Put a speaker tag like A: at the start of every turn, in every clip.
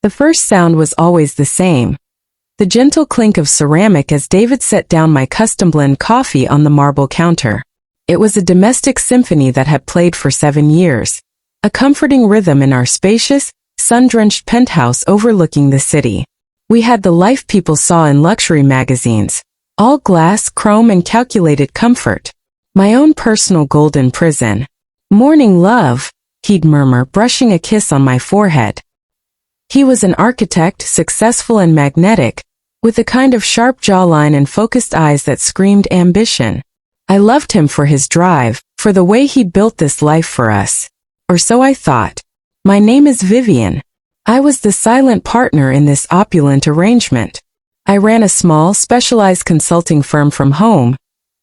A: The first sound was always the same. The gentle clink of ceramic as David set down my custom blend coffee on the marble counter. It was a domestic symphony that had played for 7 years. A comforting rhythm in our spacious, sun-drenched penthouse overlooking the city. We had the life people saw in luxury magazines. All glass, chrome and calculated comfort. My own personal golden prison. "Morning, love," he'd murmur, brushing a kiss on my forehead. He was an architect, successful and magnetic, with a kind of sharp jawline and focused eyes that screamed ambition. I loved him for his drive, for the way he'd built this life for us. Or so I thought. My name is Vivian. I was the silent partner in this opulent arrangement. I ran a small, specialized consulting firm from home,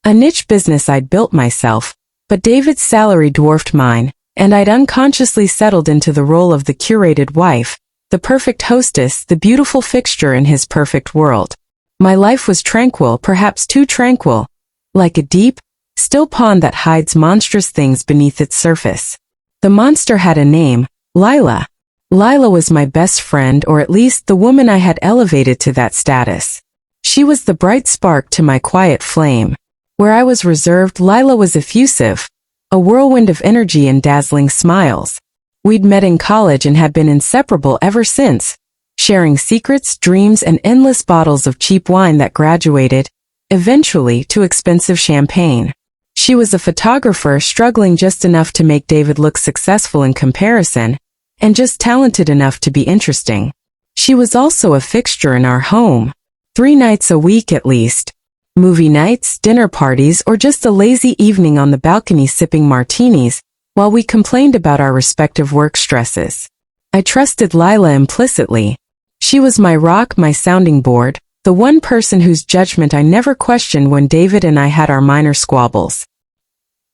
A: a niche business I'd built myself, but David's salary dwarfed mine, and I'd unconsciously settled into the role of the curated wife, the perfect hostess, the beautiful fixture in his perfect world. My life was tranquil, perhaps too tranquil, like a deep, still pond that hides monstrous things beneath its surface. The monster had a name, Lila. Lila was my best friend, or at least the woman I had elevated to that status. She was the bright spark to my quiet flame. Where I was reserved, Lila was effusive, a whirlwind of energy and dazzling smiles. We'd met in college and had been inseparable ever since, sharing secrets, dreams, and endless bottles of cheap wine that graduated, eventually, to expensive champagne. She was a photographer struggling just enough to make David look successful in comparison, and just talented enough to be interesting. She was also a fixture in our home. 3 nights a week at least. Movie nights, dinner parties, or just a lazy evening on the balcony sipping martinis, while we complained about our respective work stresses. I trusted Lila implicitly. She was my rock, my sounding board, the one person whose judgment I never questioned when David and I had our minor squabbles.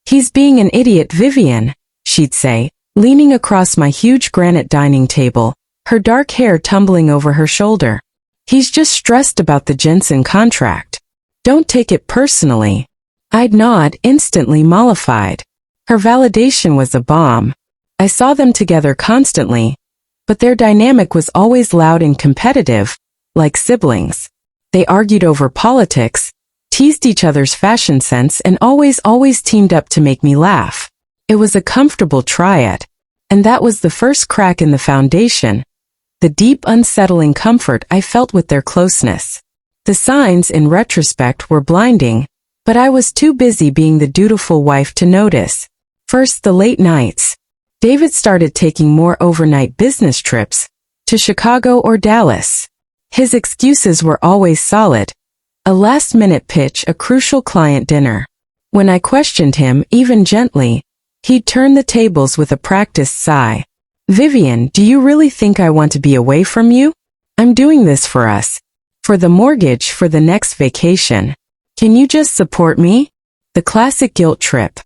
A: "He's being an idiot, Vivian," she'd say, leaning across my huge granite dining table, her dark hair tumbling over her shoulder. "He's just stressed about the Jensen contract. Don't take it personally." I'd nod, instantly mollified. Her validation was a bomb. I saw them together constantly, but their dynamic was always loud and competitive, like siblings. They argued over politics, teased each other's fashion sense, and always teamed up to make me laugh. It was a comfortable triad, and that was the first crack in the foundation, the deep, unsettling comfort I felt with their closeness. The signs, in retrospect, were blinding, but I was too busy being the dutiful wife to notice. First, the late nights. David started taking more overnight business trips, to Chicago or Dallas. His excuses were always solid. A last-minute pitch, a crucial client dinner. When I questioned him, even gently, he'd turn the tables with a practiced sigh. "Vivian, do you really think I want to be away from you? I'm doing this for us. For the mortgage, for the next vacation. Can you just support me?" The classic guilt trip.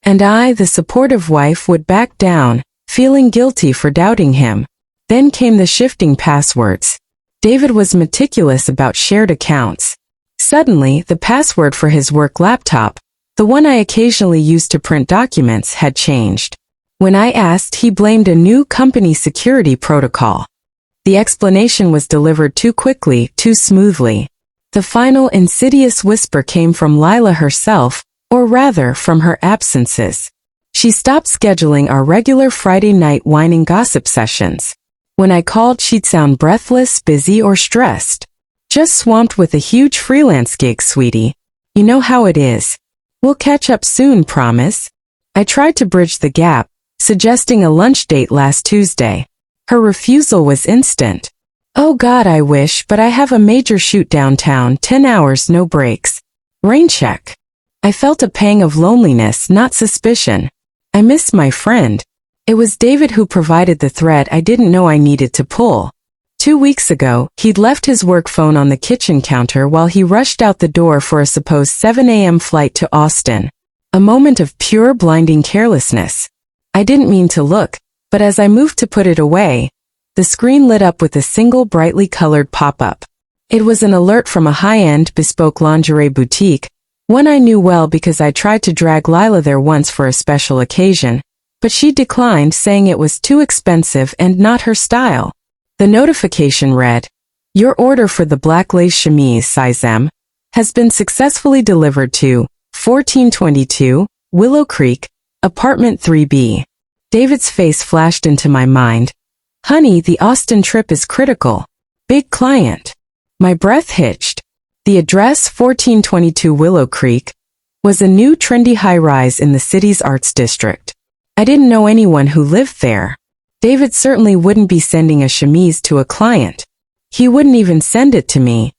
A: And I, the supportive wife, would back down, feeling guilty for doubting him. Then came the shifting passwords. David was meticulous about shared accounts. Suddenly, the password for his work laptop, the one I occasionally used to print documents, had changed. When I asked, he blamed a new company security protocol. The explanation was delivered too quickly, too smoothly. The final insidious whisper came from Lila herself, or rather from her absences. She stopped scheduling our regular Friday night whining gossip sessions. When I called, she'd sound breathless, busy, or stressed. "Just swamped with a huge freelance gig, sweetie. You know how it is. We'll catch up soon, promise." I tried to bridge the gap, suggesting a lunch date last Tuesday. Her refusal was instant. "Oh God, I wish, but I have a major shoot downtown, 10 hours, no breaks. Rain check." I felt a pang of loneliness, not suspicion. I missed my friend. It was David who provided the thread I didn't know I needed to pull. 2 weeks ago, he'd left his work phone on the kitchen counter while he rushed out the door for a supposed 7 a.m. flight to Austin. A moment of pure, blinding carelessness. I didn't mean to look, but as I moved to put it away, the screen lit up with a single brightly colored pop-up. It was an alert from a high-end, bespoke lingerie boutique, one I knew well because I tried to drag Lila there once for a special occasion, but she declined, saying it was too expensive and not her style. The notification read, "Your order for the black lace chemise size M has been successfully delivered to 1422 Willow Creek, apartment 3B. David's face flashed into my mind. Honey, the Austin trip is critical. Big client. My breath hitched. The address, 1422 Willow Creek, was a new trendy high-rise in the city's arts district. I didn't know anyone who lived there. David certainly wouldn't be sending a chemise to a client. He wouldn't even send it to me.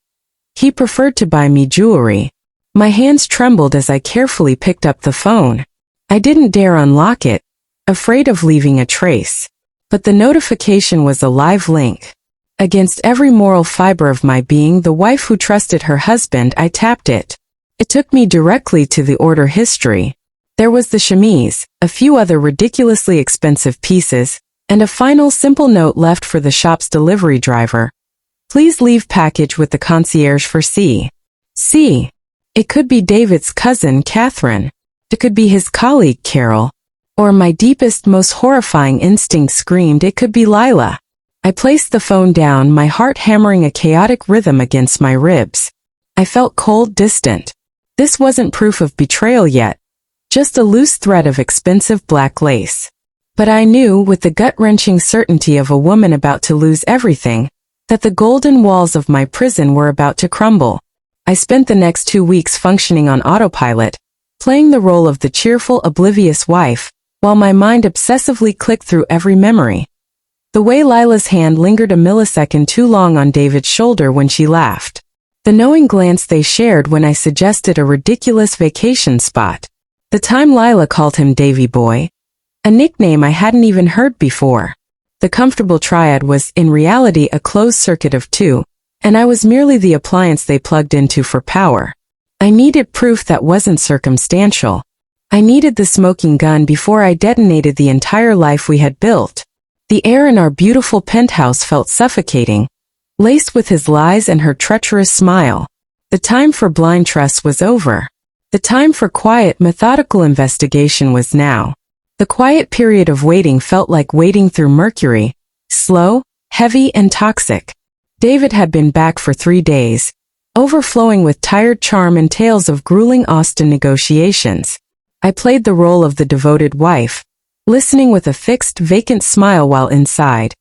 A: He preferred to buy me jewelry. My hands trembled as I carefully picked up the phone. I didn't dare unlock it, afraid of leaving a trace. But the notification was a live link. Against every moral fiber of my being, the wife who trusted her husband, I tapped it. It took me directly to the order history. There was the chemise, a few other ridiculously expensive pieces, and a final simple note left for the shop's delivery driver. Please leave package with the concierge for C. C. It could be David's cousin, Catherine. It could be his colleague, Carol. Or my deepest, most horrifying instinct screamed it could be Lila. I placed the phone down, my heart hammering a chaotic rhythm against my ribs. I felt cold, distant. This wasn't proof of betrayal yet, just a loose thread of expensive black lace. But I knew, with the gut-wrenching certainty of a woman about to lose everything, that the golden walls of my prison were about to crumble. I spent the next 2 weeks functioning on autopilot, playing the role of the cheerful, oblivious wife, while my mind obsessively clicked through every memory. The way Lila's hand lingered a millisecond too long on David's shoulder when she laughed. The knowing glance they shared when I suggested a ridiculous vacation spot. The time Lila called him Davy Boy, a nickname I hadn't even heard before. The comfortable triad was, in reality, a closed circuit of two, and I was merely the appliance they plugged into for power. I needed proof that wasn't circumstantial. I needed the smoking gun before I detonated the entire life we had built. The air in our beautiful penthouse felt suffocating, laced with his lies and her treacherous smile. The time for blind trust was over. The time for quiet, methodical investigation was now. The quiet period of waiting felt like wading through mercury, slow, heavy, and toxic. David had been back for 3 days, overflowing with tired charm and tales of grueling Austin negotiations. I played the role of the devoted wife, listening with a fixed, vacant smile while inside.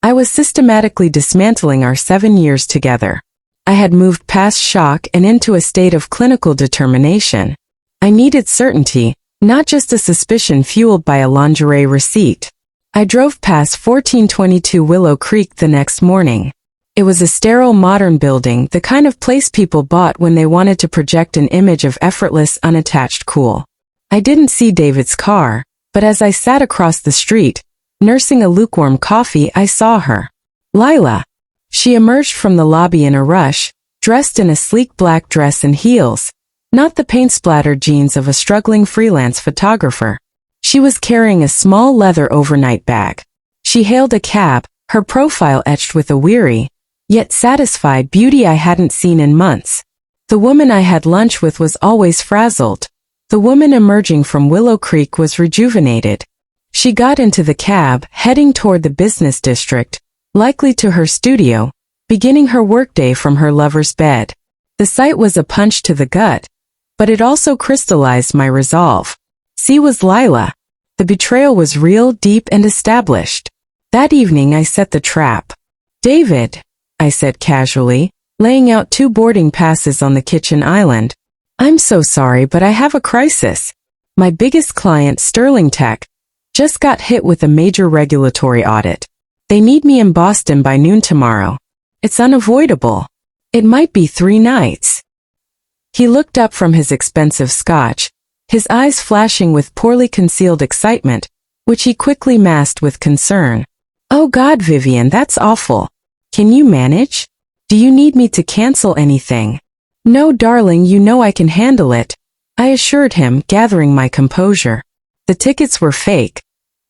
A: I was systematically dismantling our 7 years together. I had moved past shock and into a state of clinical determination. I needed certainty, not just a suspicion fueled by a lingerie receipt. I drove past 1422 Willow Creek the next morning. It was a sterile modern building, the kind of place people bought when they wanted to project an image of effortless, unattached cool. I didn't see David's car, but as I sat across the street, nursing a lukewarm coffee, I saw her. Lila. She emerged from the lobby in a rush, dressed in a sleek black dress and heels, not the paint-splattered jeans of a struggling freelance photographer. She was carrying a small leather overnight bag. She hailed a cab, her profile etched with a weary, yet satisfied beauty I hadn't seen in months. The woman I had lunch with was always frazzled. The woman emerging from Willow Creek was rejuvenated. She got into the cab, heading toward the business district, likely to her studio, beginning her workday from her lover's bed. The sight was a punch to the gut, but it also crystallized my resolve. C was Lila. The betrayal was real, deep, and established. That evening I set the trap. David, I said casually, laying out 2 boarding passes on the kitchen island. I'm so sorry, but I have a crisis. My biggest client, Sterling Tech, just got hit with a major regulatory audit. They need me in Boston by noon tomorrow. It's unavoidable. It might be 3 nights. He looked up from his expensive scotch, his eyes flashing with poorly concealed excitement, which he quickly masked with concern. Oh God, Vivian, that's awful. Can you manage? Do you need me to cancel anything? No, darling, you know I can handle it, I assured him, gathering my composure. The tickets were fake,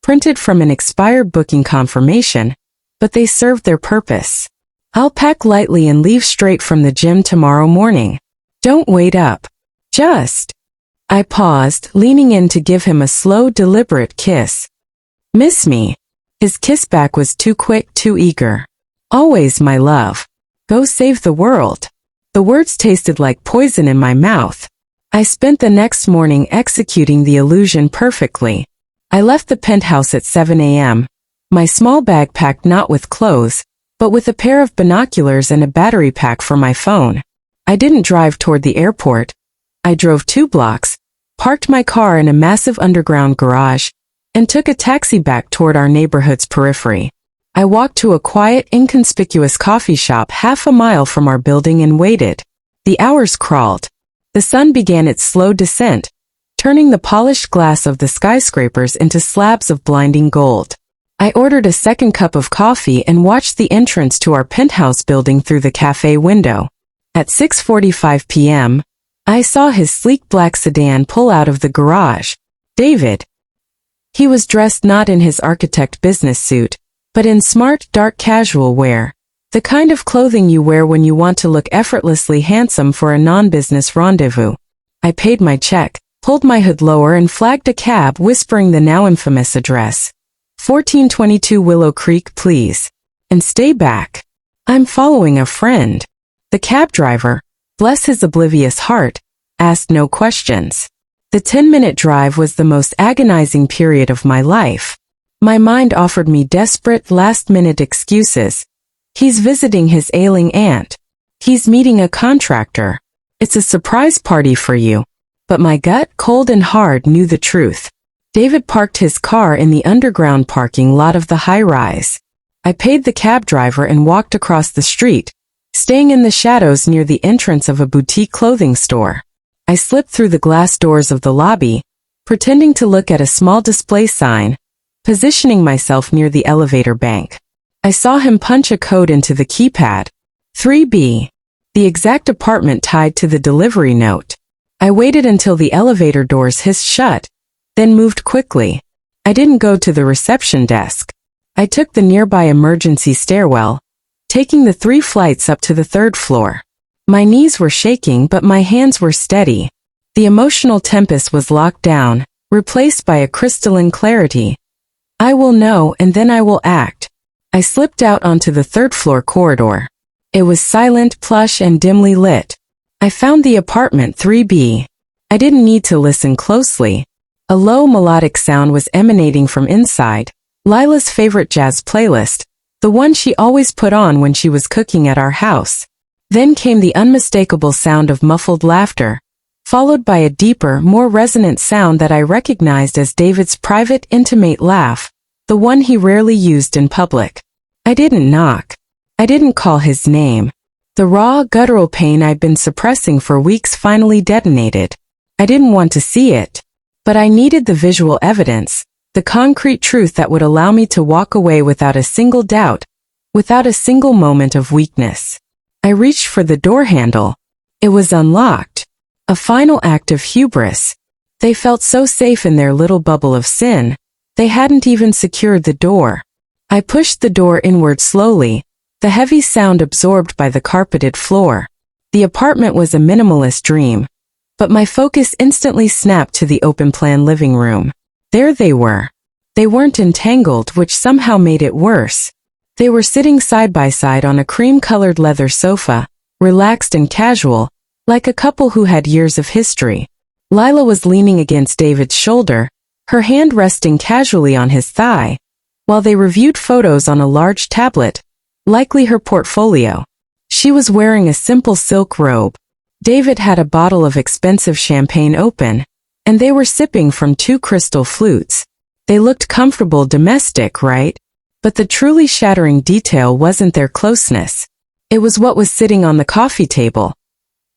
A: printed from an expired booking confirmation, but they served their purpose. I'll pack lightly and leave straight from the gym tomorrow morning. Don't wait up. Just. I paused, leaning in to give him a slow, deliberate kiss. Miss me. His kiss back was too quick, too eager. Always, my love. Go save the world. The words tasted like poison in my mouth. I spent the next morning executing the illusion perfectly. I left the penthouse at 7 a.m., my small bag packed not with clothes, but with a pair of binoculars and a battery pack for my phone. I didn't drive toward the airport. I drove 2 blocks, parked my car in a massive underground garage, and took a taxi back toward our neighborhood's periphery. I walked to a quiet, inconspicuous coffee shop half a mile from our building and waited. The hours crawled. The sun began its slow descent, turning the polished glass of the skyscrapers into slabs of blinding gold. I ordered a second cup of coffee and watched the entrance to our penthouse building through the cafe window. At 6:45 p.m., I saw his sleek black sedan pull out of the garage. David. He was dressed not in his architect business suit, but in smart, dark casual wear, the kind of clothing you wear when you want to look effortlessly handsome for a non-business rendezvous. I paid my check, pulled my hood lower and flagged a cab, whispering the now infamous address. 1422 Willow Creek, please. And stay back. I'm following a friend. The cab driver, bless his oblivious heart, asked no questions. The 10-minute drive was the most agonizing period of my life. My mind offered me desperate, last-minute excuses. He's visiting his ailing aunt. He's meeting a contractor. It's a surprise party for you. But my gut, cold and hard, knew the truth. David parked his car in the underground parking lot of the high-rise. I paid the cab driver and walked across the street, staying in the shadows near the entrance of a boutique clothing store. I slipped through the glass doors of the lobby, pretending to look at a small display sign, positioning myself near the elevator bank. I saw him punch a code into the keypad. 3B. The exact apartment tied to the delivery note. I waited until the elevator doors hissed shut, then moved quickly. I didn't go to the reception desk. I took the nearby emergency stairwell, taking the 3 flights up to the 3rd floor. My knees were shaking, but my hands were steady. The emotional tempest was locked down, replaced by a crystalline clarity. I will know, and then I will act. I slipped out onto the 3rd floor corridor. It was silent, plush, and dimly lit. I found the apartment 3B. I didn't need to listen closely. A low melodic sound was emanating from inside, Lila's favorite jazz playlist, the one she always put on when she was cooking at our house. Then came the unmistakable sound of muffled laughter, followed by a deeper, more resonant sound that I recognized as David's private, intimate laugh, the one he rarely used in public. I didn't knock. I didn't call his name. The raw, guttural pain I'd been suppressing for weeks finally detonated. I didn't want to see it. But I needed the visual evidence, the concrete truth that would allow me to walk away without a single doubt, without a single moment of weakness. I reached for the door handle. It was unlocked. A final act of hubris. They felt so safe in their little bubble of sin, they hadn't even secured the door. I pushed the door inward slowly, the heavy sound absorbed by the carpeted floor. The apartment was a minimalist dream, but my focus instantly snapped to the open-plan living room. There they were. They weren't entangled, which somehow made it worse. They were sitting side by side on a cream-colored leather sofa, relaxed and casual, like a couple who had years of history. Lila was leaning against David's shoulder, her hand resting casually on his thigh, while they reviewed photos on a large tablet, likely her portfolio. She was wearing a simple silk robe. David had a bottle of expensive champagne open, and they were sipping from 2 crystal flutes. They looked comfortable, domestic, right? But the truly shattering detail wasn't their closeness. It was what was sitting on the coffee table.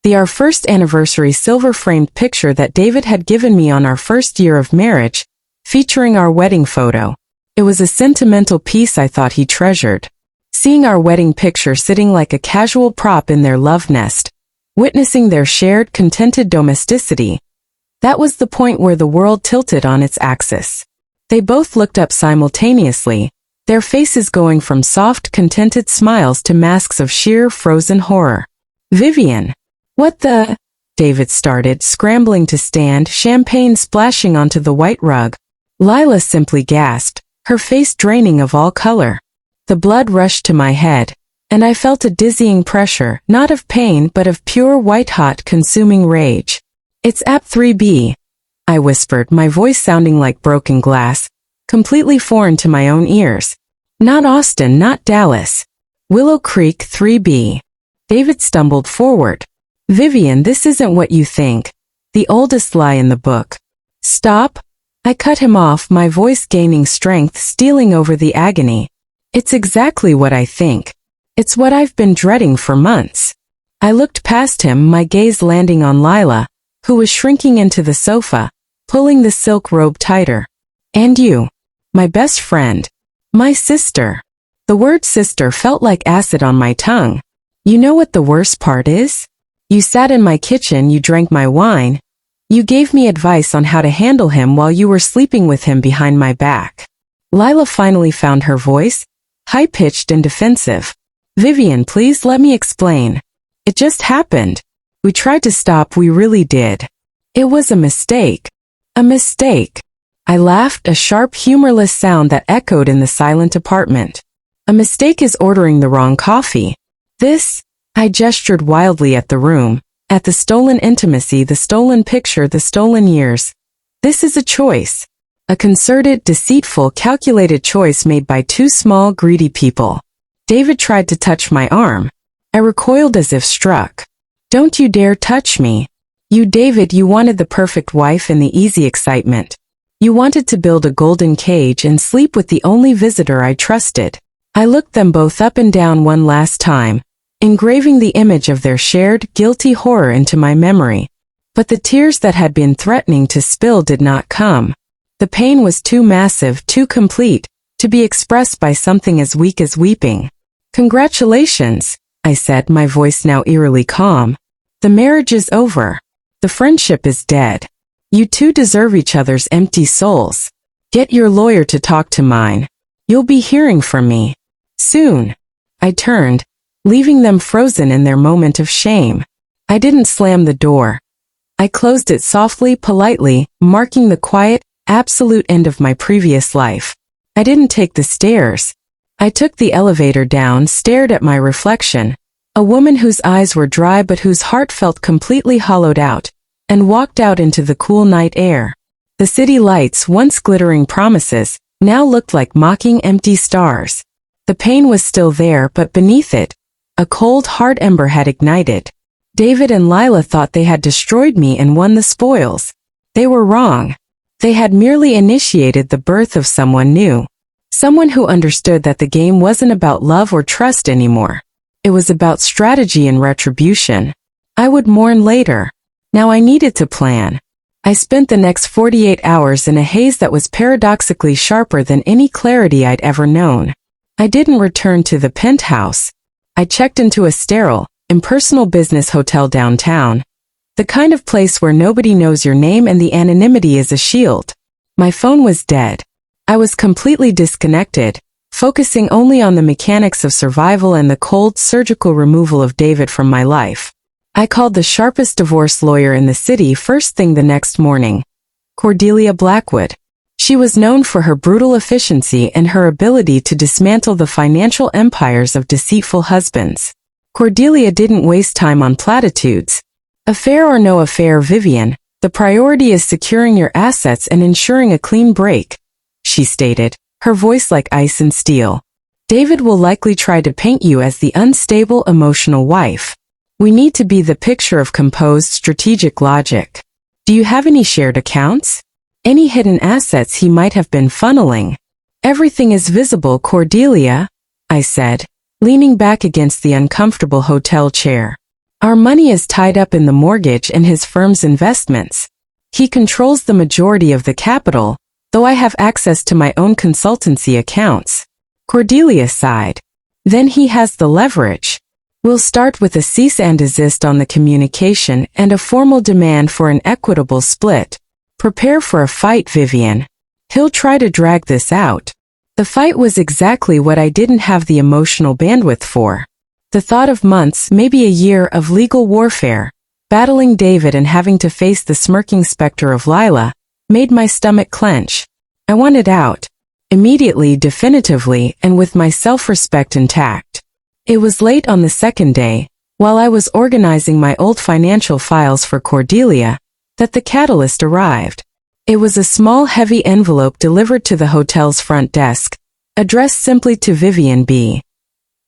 A: Our first anniversary silver-framed picture that David had given me on our first year of marriage, featuring our wedding photo. It was a sentimental piece I thought he treasured. Seeing our wedding picture sitting like a casual prop in their love nest, witnessing their shared, contented domesticity, that was the point where the world tilted on its axis. They both looked up simultaneously, their faces going from soft, contented smiles to masks of sheer, frozen horror. "Vivian. What the?" David started, scrambling to stand, champagne splashing onto the white rug. Lila simply gasped, her face draining of all color. The blood rushed to my head, and I felt a dizzying pressure, not of pain but of pure white-hot consuming rage. "It's app 3B, I whispered, my voice sounding like broken glass, completely foreign to my own ears. "Not Austin, not Dallas. Willow Creek 3B. David stumbled forward. "Vivian, this isn't what you think. The oldest lie in the book." "Stop." I cut him off, my voice gaining strength, stealing over the agony. "It's exactly what I think. It's what I've been dreading for months." I looked past him, my gaze landing on Lila, who was shrinking into the sofa, pulling the silk robe tighter. "And you. My best friend. My sister." The word sister felt like acid on my tongue. "You know what the worst part is? You sat in my kitchen, you drank my wine. You gave me advice on how to handle him while you were sleeping with him behind my back." Lila finally found her voice, high-pitched and defensive. "Vivian, please let me explain. It just happened. We tried to stop, we really did. It was a mistake." "A mistake?" I laughed, a sharp, humorless sound that echoed in the silent apartment. "A mistake is ordering the wrong coffee. This," I gestured wildly at the room, at the stolen intimacy, the stolen picture, the stolen years. "This is a choice. A concerted, deceitful, calculated choice made by two small, greedy people." David tried to touch my arm. I recoiled as if struck. "Don't you dare touch me. You, David, you wanted the perfect wife and the easy excitement. You wanted to build a golden cage and sleep with the only visitor I trusted." I looked them both up and down one last time, engraving the image of their shared, guilty horror into my memory. But the tears that had been threatening to spill did not come. The pain was too massive, too complete, to be expressed by something as weak as weeping. "Congratulations," I said, my voice now eerily calm. "The marriage is over. The friendship is dead. You two deserve each other's empty souls. Get your lawyer to talk to mine. You'll be hearing from me soon." I turned, leaving them frozen in their moment of shame. I didn't slam the door. I closed it softly, politely, marking the quiet, absolute end of my previous life. I didn't take the stairs. I took the elevator down, stared at my reflection, a woman whose eyes were dry but whose heart felt completely hollowed out, and walked out into the cool night air. The city lights, once glittering promises, now looked like mocking empty stars. The pain was still there, but beneath it, a cold, hard ember had ignited. David and Lila thought they had destroyed me and won the spoils. They were wrong. They had merely initiated the birth of someone new. Someone who understood that the game wasn't about love or trust anymore. It was about strategy and retribution. I would mourn later. Now I needed to plan. I spent the next 48 hours in a haze that was paradoxically sharper than any clarity I'd ever known. I didn't return to the penthouse. I checked into a sterile, impersonal business hotel downtown. The kind of place where nobody knows your name and the anonymity is a shield. My phone was dead. I was completely disconnected, focusing only on the mechanics of survival and the cold, surgical removal of David from my life. I called the sharpest divorce lawyer in the city first thing the next morning. Cordelia Blackwood. She was known for her brutal efficiency and her ability to dismantle the financial empires of deceitful husbands. Cordelia didn't waste time on platitudes. "Affair or no affair, Vivian, the priority is securing your assets and ensuring a clean break," she stated, her voice like ice and steel. "David will likely try to paint you as the unstable, emotional wife. We need to be the picture of composed, strategic logic. Do you have any shared accounts? Any hidden assets he might have been funneling?" "Everything is visible, Cordelia," I said, leaning back against the uncomfortable hotel chair. "Our money is tied up in the mortgage and his firm's investments. He controls the majority of the capital, though I have access to my own consultancy accounts." Cordelia sighed. "Then he has the leverage. We'll start with a cease and desist on the communication and a formal demand for an equitable split. Prepare for a fight, Vivian. He'll try to drag this out." The fight was exactly what I didn't have the emotional bandwidth for. The thought of months, maybe a year of legal warfare, battling David and having to face the smirking specter of Lila, made my stomach clench. I wanted out. Immediately, definitively, and with my self-respect intact. It was late on the second day, while I was organizing my old financial files for Cordelia, that the catalyst arrived. It was a small heavy envelope delivered to the hotel's front desk, addressed simply to Vivian B.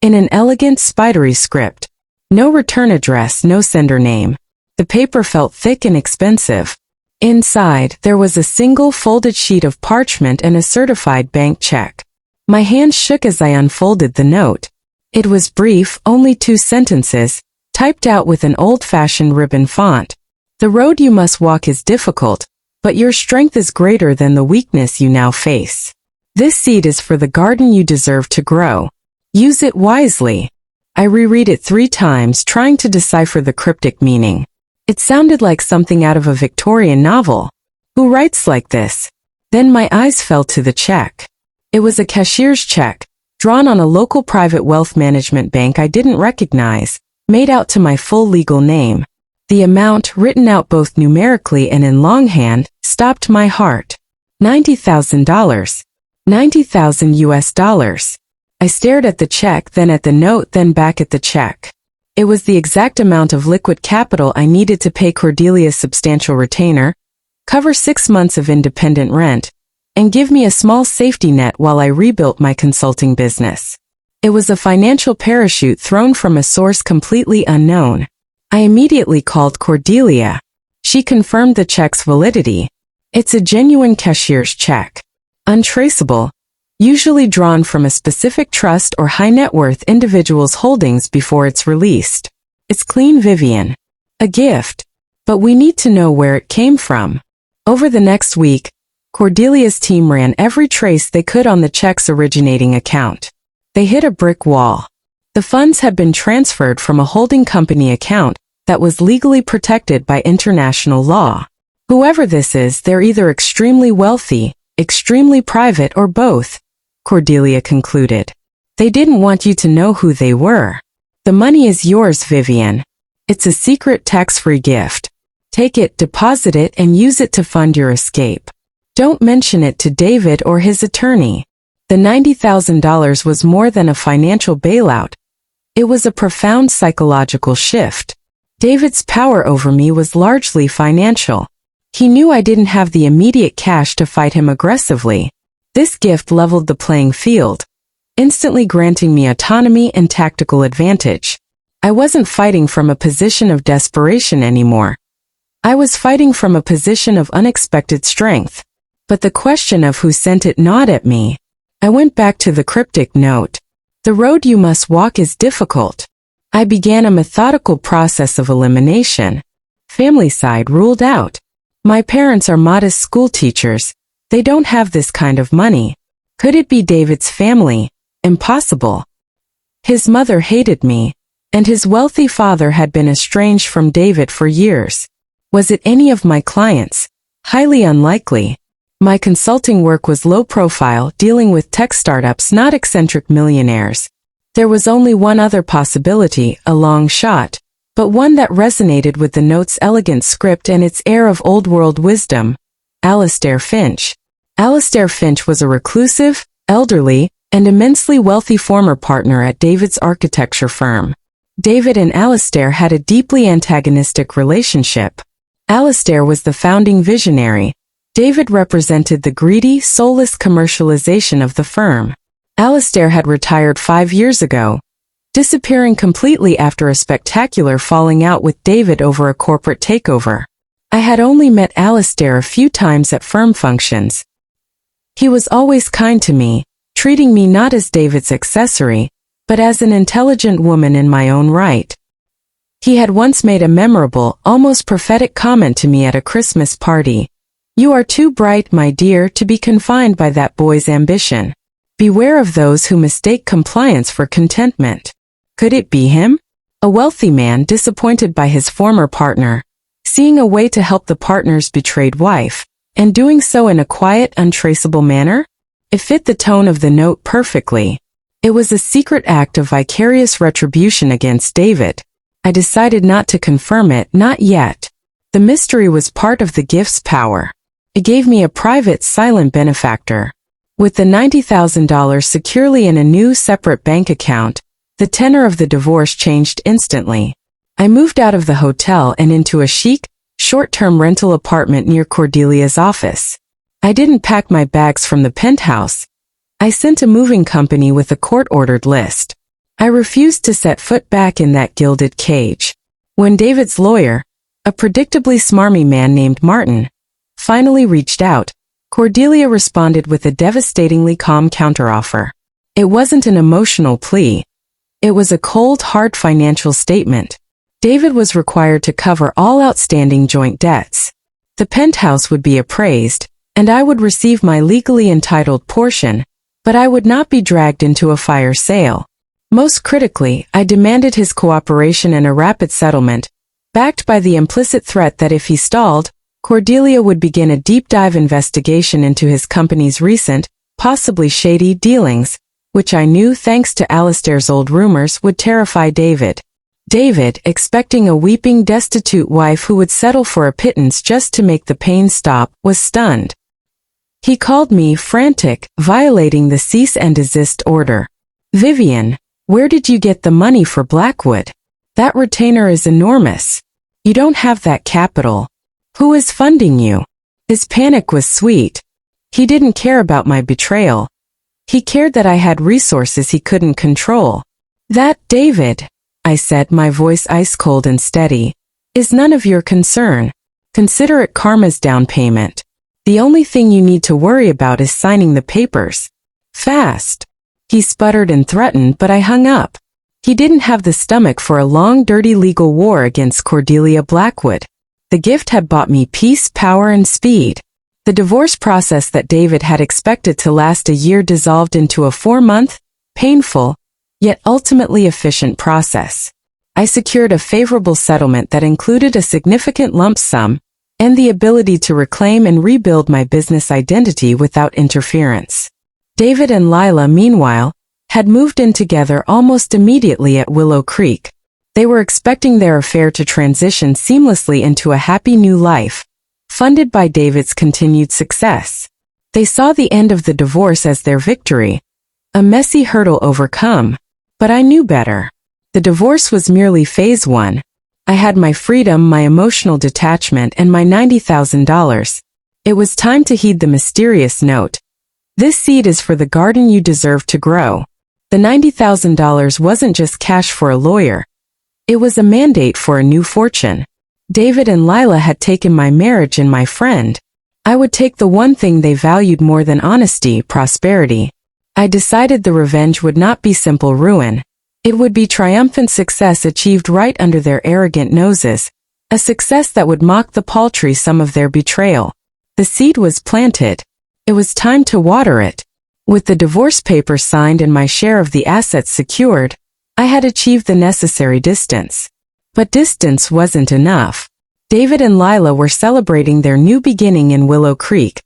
A: in an elegant spidery script. No return address, no sender name. The paper felt thick and expensive. Inside, there was a single folded sheet of parchment and a certified bank check. My hand shook as I unfolded the note. It was brief, only 2 sentences, typed out with an old-fashioned ribbon font. The road you must walk is difficult, but your strength is greater than the weakness you now face. This seed is for the garden you deserve to grow. Use it wisely. I reread it 3 times, trying to decipher the cryptic meaning. It sounded like something out of a Victorian novel. Who writes like this? Then my eyes fell to the check. It was a cashier's check, drawn on a local private wealth management bank I didn't recognize, made out to my full legal name. The amount, written out both numerically and in longhand, stopped my heart. $90,000. 90,000 US dollars. I stared at the check, then at the note, then back at the check. It was the exact amount of liquid capital I needed to pay Cordelia's substantial retainer, cover 6 months of independent rent, and give me a small safety net while I rebuilt my consulting business. It was a financial parachute thrown from a source completely unknown. I immediately called Cordelia. She confirmed the check's validity. It's a genuine cashier's check. Untraceable. Usually drawn from a specific trust or high net worth individual's holdings before it's released. It's clean, Vivian. A gift. But we need to know where it came from. Over the next week, Cordelia's team ran every trace they could on the check's originating account. They hit a brick wall. The funds had been transferred from a holding company account that was legally protected by international law. Whoever this is, they're either extremely wealthy, extremely private, or both, Cordelia concluded. They didn't want you to know who they were. The money is yours, Vivian. It's a secret tax-free gift. Take it, deposit it, and use it to fund your escape. Don't mention it to David or his attorney. The $90,000 was more than a financial bailout. It was a profound psychological shift. David's power over me was largely financial. He knew I didn't have the immediate cash to fight him aggressively. This gift leveled the playing field, instantly granting me autonomy and tactical advantage. I wasn't fighting from a position of desperation anymore. I was fighting from a position of unexpected strength. But the question of who sent it gnawed at me. I went back to the cryptic note. The road you must walk is difficult. I began a methodical process of elimination. Family side ruled out. My parents are modest school teachers. They don't have this kind of money. Could it be David's family? Impossible. His mother hated me, and his wealthy father had been estranged from David for years. Was it any of my clients? Highly unlikely. My consulting work was low profile, dealing with tech startups, not eccentric millionaires. There was only one other possibility, a long shot, but one that resonated with the note's elegant script and its air of old-world wisdom. Alastair Finch. Alastair Finch was a reclusive, elderly, and immensely wealthy former partner at David's architecture firm. David and Alastair had a deeply antagonistic relationship. Alastair was the founding visionary. David represented the greedy, soulless commercialization of the firm. Alastair had retired 5 years ago, disappearing completely after a spectacular falling out with David over a corporate takeover. I had only met Alastair a few times at firm functions. He was always kind to me, treating me not as David's accessory, but as an intelligent woman in my own right. He had once made a memorable, almost prophetic comment to me at a Christmas party. "You are too bright, my dear, to be confined by that boy's ambition. Beware of those who mistake compliance for contentment." Could it be him? A wealthy man disappointed by his former partner, seeing a way to help the partner's betrayed wife, and doing so in a quiet, untraceable manner? It fit the tone of the note perfectly. It was a secret act of vicarious retribution against David. I decided not to confirm it, not yet. The mystery was part of the gift's power. It gave me a private, silent benefactor. With the $90,000 securely in a new, separate bank account, The tenor of the divorce changed instantly. I moved out of the hotel and into a chic, short-term rental apartment near Cordelia's office. I didn't pack my bags from the penthouse. I sent a moving company with a court-ordered list. I refused to set foot back in that gilded cage. When David's lawyer, a predictably smarmy man named Martin, finally reached out, Cordelia responded with a devastatingly calm counteroffer. It wasn't an emotional plea. It was a cold, hard financial statement. David was required to cover all outstanding joint debts. The penthouse would be appraised, and I would receive my legally entitled portion, but I would not be dragged into a fire sale. Most critically, I demanded his cooperation and a rapid settlement, backed by the implicit threat that if he stalled, Cordelia would begin a deep-dive investigation into his company's recent, possibly shady dealings, which I knew, thanks to Alistair's old rumors, would terrify David. David, expecting a weeping, destitute wife who would settle for a pittance just to make the pain stop, was stunned. He called me frantic, violating the cease and desist order. "Vivian, where did you get the money for Blackwood? That retainer is enormous. You don't have that capital. Who is funding you?" His panic was sweet. He didn't care about my betrayal. He cared that I had resources he couldn't control. "That, David," I said, my voice ice-cold and steady, "is none of your concern. Consider it karma's down payment. The only thing you need to worry about is signing the papers. Fast." He sputtered and threatened, but I hung up. He didn't have the stomach for a long, dirty legal war against Cordelia Blackwood. The gift had bought me peace, power, and speed. The divorce process that David had expected to last a year dissolved into a 4-month, painful, yet ultimately efficient process. I secured a favorable settlement that included a significant lump sum and the ability to reclaim and rebuild my business identity without interference. David and Lila, meanwhile, had moved in together almost immediately at Willow Creek. They were expecting their affair to transition seamlessly into a happy new life, funded by David's continued success. They saw the end of the divorce as their victory, a messy hurdle overcome. But I knew better. The divorce was merely phase 1. I had my freedom, my emotional detachment, and my $90,000. It was time to heed the mysterious note. "This seed is for the garden you deserve to grow." The $90,000 wasn't just cash for a lawyer. It was a mandate for a new fortune. David and Lila had taken my marriage and my friend. I would take the one thing they valued more than honesty, prosperity. I decided the revenge would not be simple ruin. It would be triumphant success achieved right under their arrogant noses, a success that would mock the paltry sum of their betrayal. The seed was planted. It was time to water it. With the divorce papers signed and my share of the assets secured, I had achieved the necessary distance. But distance wasn't enough. David and Lila were celebrating their new beginning in Willow Creek,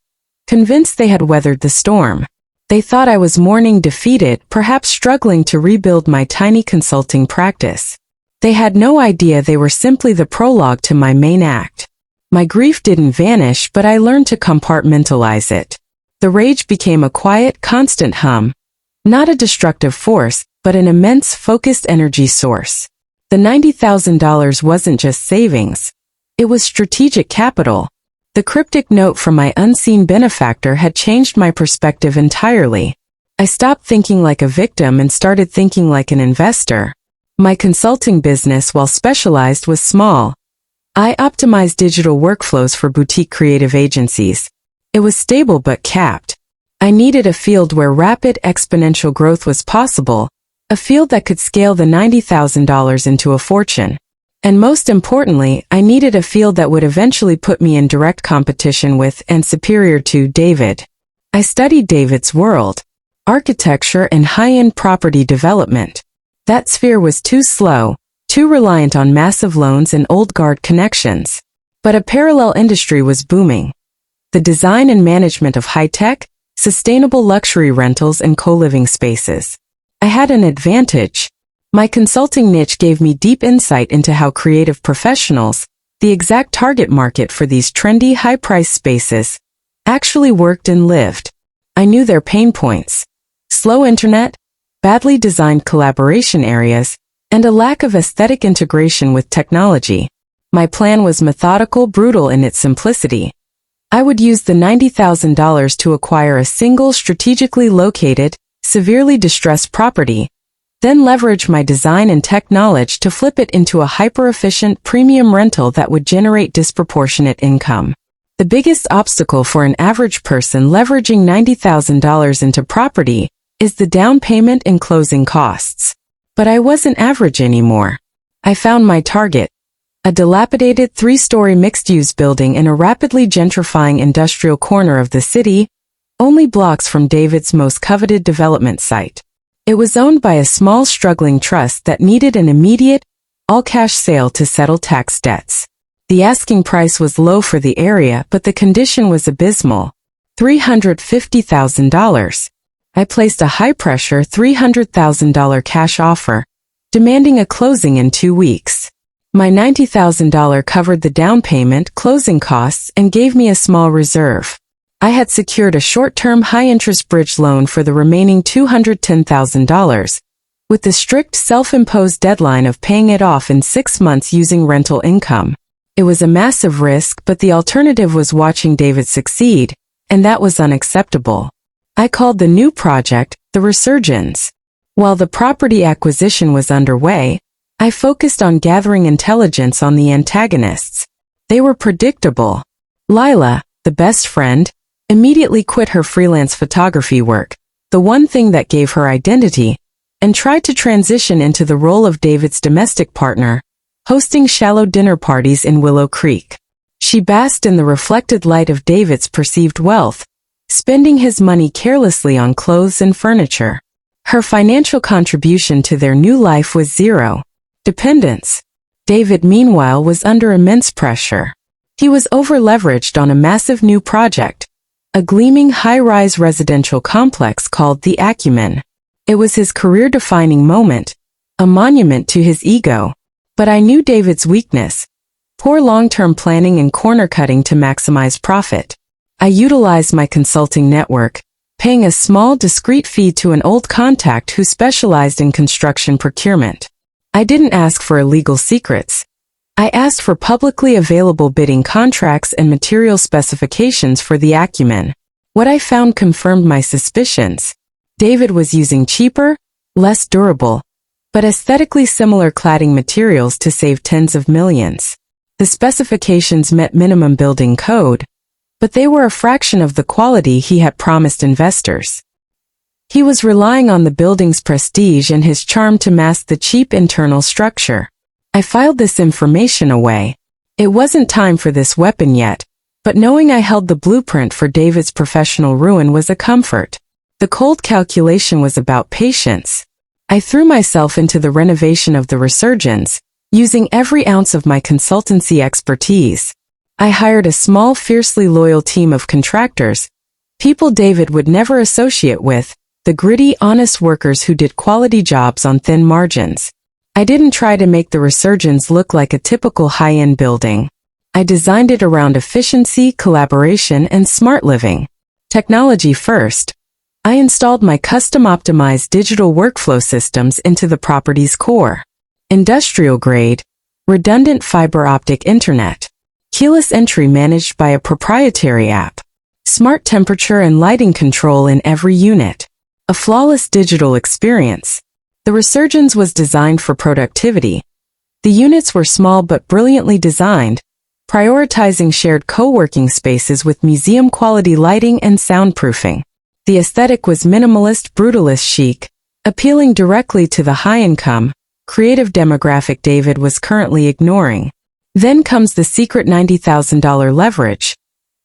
A: convinced they had weathered the storm. They thought I was mourning defeated, perhaps struggling to rebuild my tiny consulting practice. They had no idea they were simply the prologue to my main act. My grief didn't vanish, but I learned to compartmentalize it. The rage became a quiet, constant hum. Not a destructive force, but an immense, focused energy source. The $90,000 wasn't just savings. It was strategic capital. The cryptic note from my unseen benefactor had changed my perspective entirely. I stopped thinking like a victim and started thinking like an investor. My consulting business, while specialized, was small. I optimized digital workflows for boutique creative agencies. It was stable but capped. I needed a field where rapid, exponential growth was possible, a field that could scale the $90,000 into a fortune. And most importantly, I needed a field that would eventually put me in direct competition with and superior to David. I studied David's world, architecture and high-end property development. That sphere was too slow, too reliant on massive loans and old guard connections. But a parallel industry was booming. The design and management of high-tech, sustainable luxury rentals and co-living spaces. I had an advantage. My consulting niche gave me deep insight into how creative professionals, the exact target market for these trendy, high-priced spaces, actually worked and lived. I knew their pain points. Slow internet, badly designed collaboration areas, and a lack of aesthetic integration with technology. My plan was methodical, brutal in its simplicity. I would use the $90,000 to acquire a single strategically located, severely distressed property, then leverage my design and tech knowledge to flip it into a hyper-efficient premium rental that would generate disproportionate income. The biggest obstacle for an average person leveraging $90,000 into property is the down payment and closing costs. But I wasn't average anymore. I found my target, a dilapidated 3-story mixed-use building in a rapidly gentrifying industrial corner of the city, only blocks from David's most coveted development site. It was owned by a small struggling trust that needed an immediate, all-cash sale to settle tax debts. The asking price was low for the area, but the condition was abysmal, $350,000. I placed a high-pressure $300,000 cash offer, demanding a closing in 2 weeks. My $90,000 covered the down payment, closing costs, and gave me a small reserve. I had secured a short-term high-interest bridge loan for the remaining $210,000, with the strict self-imposed deadline of paying it off in 6 months using rental income. It was a massive risk, but the alternative was watching David succeed, and that was unacceptable. I called the new project The Resurgence. While the property acquisition was underway, I focused on gathering intelligence on the antagonists. They were predictable. Lila, the best friend, immediately quit her freelance photography work, the one thing that gave her identity, and tried to transition into the role of David's domestic partner, hosting shallow dinner parties in Willow Creek. She basked in the reflected light of David's perceived wealth, spending his money carelessly on clothes and furniture. Her financial contribution to their new life was zero. Dependence. David, meanwhile, was under immense pressure. He was over-leveraged on a massive new project, a gleaming high-rise residential complex called The Acumen. It was his career-defining moment, a monument to his ego. But I knew David's weakness: poor long-term planning and corner-cutting to maximize profit. I utilized my consulting network, paying a small, discreet fee to an old contact who specialized in construction procurement. I didn't ask for illegal secrets. I asked for publicly available bidding contracts and material specifications for The Acumen. What I found confirmed my suspicions. David was using cheaper, less durable, but aesthetically similar cladding materials to save tens of millions. The specifications met minimum building code, but they were a fraction of the quality he had promised investors. He was relying on the building's prestige and his charm to mask the cheap internal structure. I filed this information away. It wasn't time for this weapon yet, but knowing I held the blueprint for David's professional ruin was a comfort. The cold calculation was about patience. I threw myself into the renovation of the Resurgence, using every ounce of my consultancy expertise. I hired a small, fiercely loyal team of contractors, people David would never associate with, the gritty, honest workers who did quality jobs on thin margins. I didn't try to make the Resurgence look like a typical high-end building. I designed it around efficiency, collaboration, and smart living. Technology first. I installed my custom-optimized digital workflow systems into the property's core. Industrial-grade, redundant fiber optic internet. Keyless entry managed by a proprietary app. Smart temperature and lighting control in every unit. A flawless digital experience. The Resurgence was designed for productivity. The units were small but brilliantly designed, prioritizing shared co-working spaces with museum-quality lighting and soundproofing. The aesthetic was minimalist, brutalist chic, appealing directly to the high-income, creative demographic David was currently ignoring. Then comes the secret $90,000 leverage.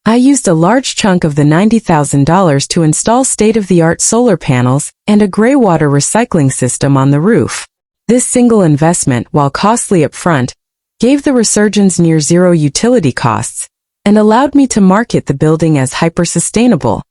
A: I used a large chunk of the $90,000 to install state-of-the-art solar panels and a gray water recycling system on the roof. This single investment, while costly upfront, gave the Resurgence near zero utility costs and allowed me to market the building as hyper-sustainable,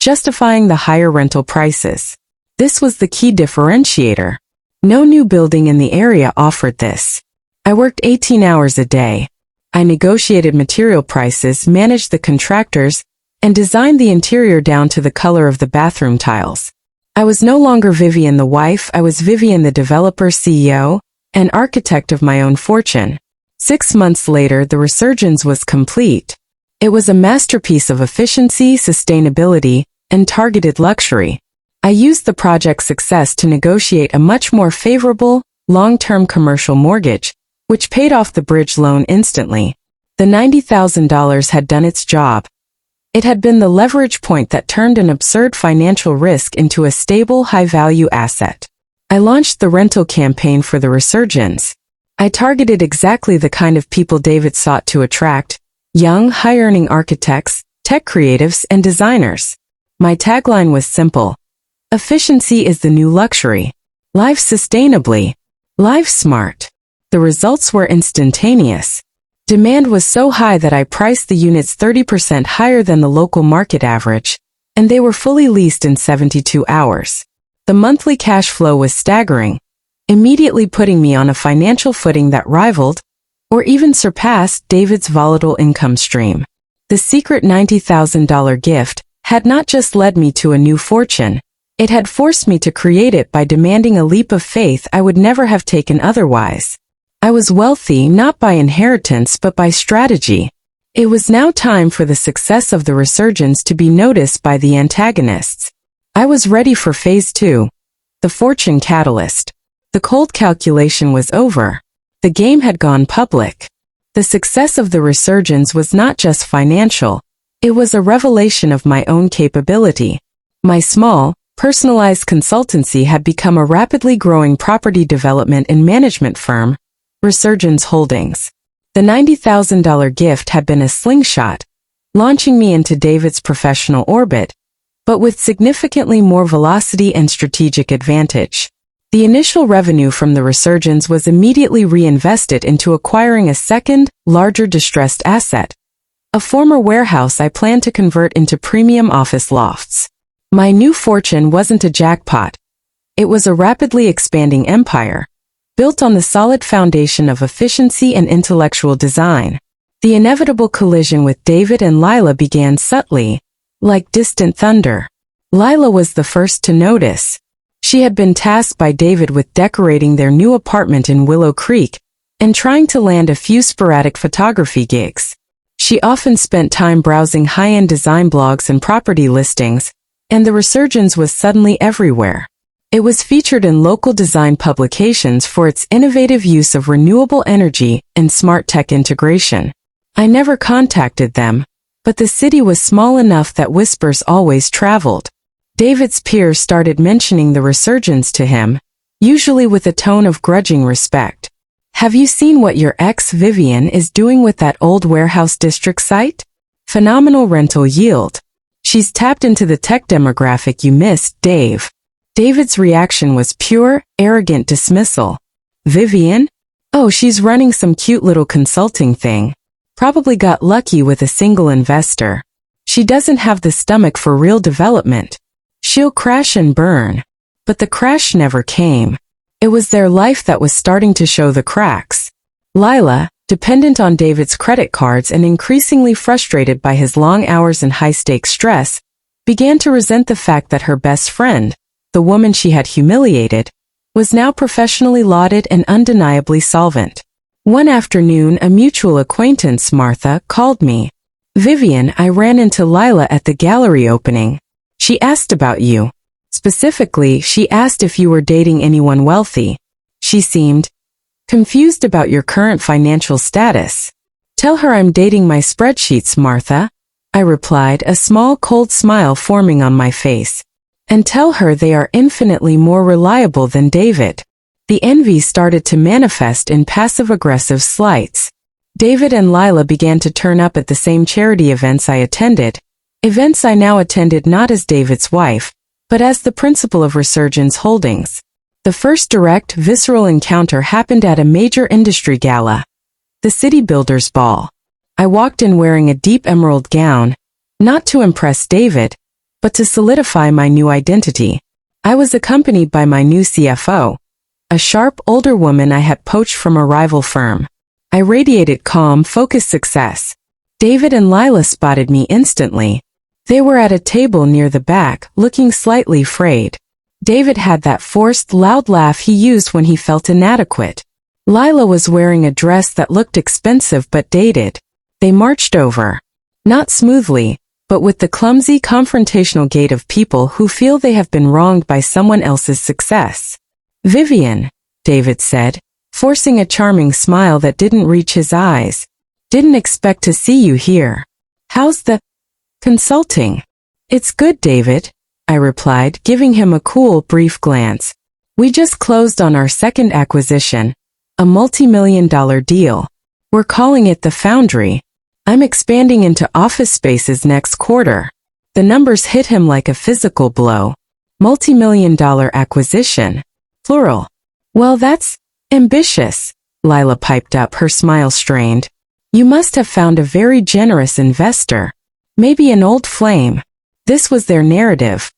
A: justifying the higher rental prices. This was the key differentiator. No new building in the area offered this. I worked 18 hours a day. I negotiated material prices, managed the contractors, and designed the interior down to the color of the bathroom tiles. I was no longer Vivian the wife, I was Vivian the developer, CEO, and architect of my own fortune. 6 months later, the Resurgence was complete. It was a masterpiece of efficiency, sustainability, and targeted luxury. I used the project's success to negotiate a much more favorable, long-term commercial mortgage, which paid off the bridge loan instantly. The $90,000 had done its job. It had been the leverage point that turned an absurd financial risk into a stable, high-value asset. I launched the rental campaign for the Resurgence. I targeted exactly the kind of people David sought to attract: young, high-earning architects, tech creatives, and designers. My tagline was simple: efficiency is the new luxury. Live sustainably. Live smart. The results were instantaneous. Demand was so high that I priced the units 30% higher than the local market average, and they were fully leased in 72 hours. The monthly cash flow was staggering, immediately putting me on a financial footing that rivaled, or even surpassed, David's volatile income stream. The secret $90,000 gift had not just led me to a new fortune, it had forced me to create it by demanding a leap of faith I would never have taken otherwise. I was wealthy not by inheritance but by strategy. It was now time for the success of the Resurgence to be noticed by the antagonists. I was ready for phase 2, the fortune catalyst. The cold calculation was over. The game had gone public. The success of the Resurgence was not just financial, it was a revelation of my own capability. My small, personalized consultancy had become a rapidly growing property development and management firm, Resurgence Holdings. The $90,000 gift had been a slingshot, launching me into David's professional orbit, but with significantly more velocity and strategic advantage. The initial revenue from the Resurgence was immediately reinvested into acquiring a second, larger distressed asset, a former warehouse I planned to convert into premium office lofts. My new fortune wasn't a jackpot. It was a rapidly expanding empire, built on the solid foundation of efficiency and intellectual design. The inevitable collision with David and Lila began subtly, like distant thunder. Lila was the first to notice. She had been tasked by David with decorating their new apartment in Willow Creek and trying to land a few sporadic photography gigs. She often spent time browsing high-end design blogs and property listings, and the Resurgence was suddenly everywhere. It was featured in local design publications for its innovative use of renewable energy and smart tech integration. I never contacted them, but the city was small enough that whispers always traveled. David's peers started mentioning the Resurgence to him, usually with a tone of grudging respect. "Have you seen what your ex Vivian is doing with that old warehouse district site? Phenomenal rental yield. She's tapped into the tech demographic you missed, Dave." David's reaction was pure, arrogant dismissal. "Vivian? Oh, she's running some cute little consulting thing. Probably got lucky with a single investor. She doesn't have the stomach for real development. She'll crash and burn." But the crash never came. It was their life that was starting to show the cracks. Lila, dependent on David's credit cards and increasingly frustrated by his long hours and high-stakes stress, began to resent the fact that her best friend, the woman she had humiliated, was now professionally lauded and undeniably solvent. One afternoon, a mutual acquaintance, Martha, called me. "Vivian, I ran into Lila at the gallery opening. She asked about you. Specifically, she asked if you were dating anyone wealthy. She seemed confused about your current financial status." "Tell her I'm dating my spreadsheets, Martha," I replied, a small cold smile forming on my face. "And tell her they are infinitely more reliable than David." The envy started to manifest in passive-aggressive slights. David and Lila began to turn up at the same charity events I attended, events I now attended not as David's wife, but as the principal of Resurgence Holdings. The first direct, visceral encounter happened at a major industry gala, the City Builders Ball. I walked in wearing a deep emerald gown, not to impress David, but to solidify my new identity. I was accompanied by my new CFO, a sharp, older woman I had poached from a rival firm. I radiated calm, focused success. David and Lila spotted me instantly. They were at a table near the back, looking slightly frayed. David had that forced, loud laugh he used when he felt inadequate. Lila was wearing a dress that looked expensive but dated. They marched over. Not smoothly, but with the clumsy, confrontational gait of people who feel they have been wronged by someone else's success. "Vivian," David said, forcing a charming smile that didn't reach his eyes. "Didn't expect to see you here. How's the consulting?" "It's good, David," I replied, giving him a cool, brief glance. "We just closed on our second acquisition, a multi-million-dollar deal. We're calling it the Foundry. I'm expanding into office spaces next quarter." The numbers hit him like a physical blow. Multi-million-dollar acquisition. Plural. "Well, that's ambitious," Lila piped up, her smile strained. "You must have found a very generous investor. Maybe an old flame." This was their narrative.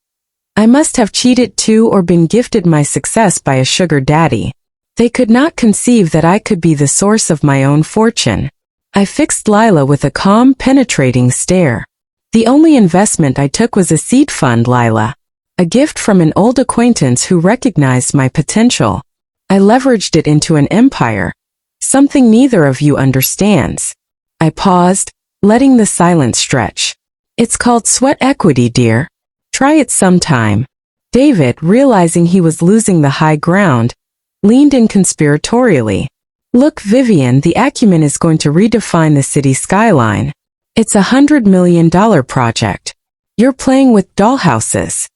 A: I must have cheated too or been gifted my success by a sugar daddy. They could not conceive that I could be the source of my own fortune. I fixed Lila with a calm, penetrating stare. "The only investment I took was a seed fund, Lila. A gift from an old acquaintance who recognized my potential. I leveraged it into an empire. Something neither of you understands." I paused, letting the silence stretch. "It's called sweat equity, dear. Try it sometime." David, realizing he was losing the high ground, leaned in conspiratorially. "Look, Vivian, the acumen is going to redefine the city skyline. It's $100 million project. You're playing with dollhouses."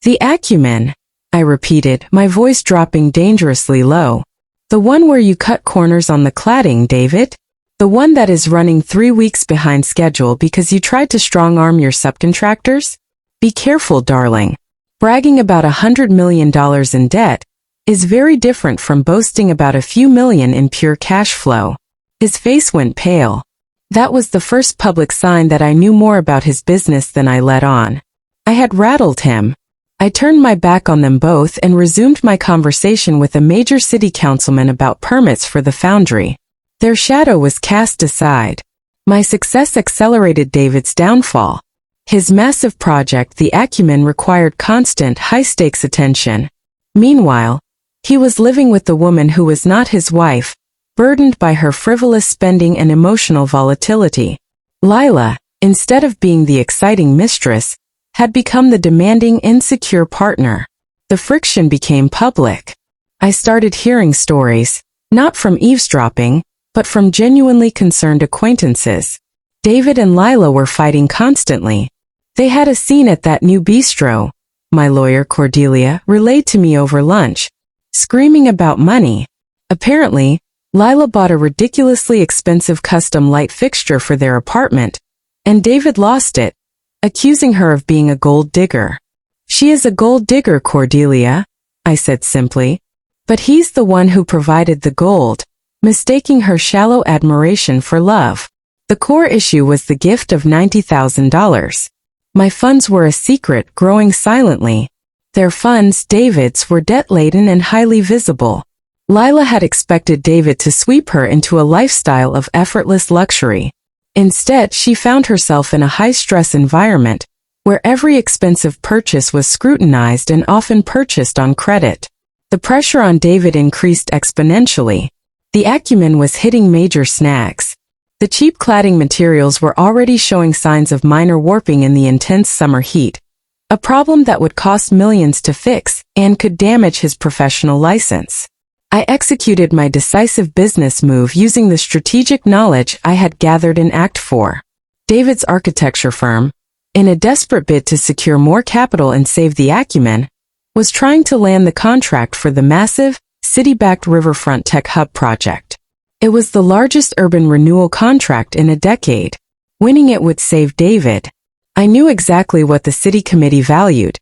A: "The acumen," I repeated, my voice dropping dangerously low. "The one where you cut corners on the cladding, David? The one that is running 3 weeks behind schedule because you tried to strong-arm your subcontractors? Be careful, darling. Bragging about $100 million in debt is very different from boasting about a few million in pure cash flow." His face went pale. That was the first public sign that I knew more about his business than I let on. I had rattled him. I turned my back on them both and resumed my conversation with a major city councilman about permits for the Foundry. Their shadow was cast aside. My success accelerated David's downfall. His massive project, the acumen, required constant, high-stakes attention. Meanwhile, he was living with the woman who was not his wife, burdened by her frivolous spending and emotional volatility. Lila, instead of being the exciting mistress, had become the demanding, insecure partner. The friction became public. I started hearing stories, not from eavesdropping, but from genuinely concerned acquaintances. David and Lila were fighting constantly. They had a scene at that new bistro, my lawyer Cordelia relayed to me over lunch, screaming about money. Apparently, Lila bought a ridiculously expensive custom light fixture for their apartment, and David lost it, accusing her of being a gold digger. "She is a gold digger, Cordelia," I said simply. "But he's the one who provided the gold," mistaking her shallow admiration for love. The core issue was the gift of $90,000. My funds were a secret, growing silently. Their funds, David's, were debt-laden and highly visible. Lila had expected David to sweep her into a lifestyle of effortless luxury. Instead, she found herself in a high-stress environment, where every expensive purchase was scrutinized and often purchased on credit. The pressure on David increased exponentially. The acumen was hitting major snags. The cheap cladding materials were already showing signs of minor warping in the intense summer heat, a problem that would cost millions to fix and could damage his professional license. I executed my decisive business move using the strategic knowledge I had gathered in Act 4. David's architecture firm, in a desperate bid to secure more capital and save the acumen, was trying to land the contract for the massive, city-backed Riverfront Tech Hub project. It was the largest urban renewal contract in a decade. Winning it would save David. I knew exactly what the city committee valued: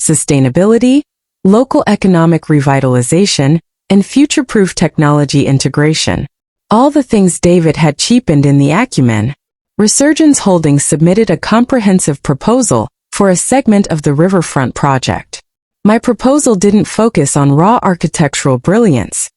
A: sustainability, local economic revitalization, and future-proof technology integration. All the things David had cheapened in the acumen. Resurgence Holdings submitted a comprehensive proposal for a segment of the Riverfront project. My proposal didn't focus on raw architectural brilliance.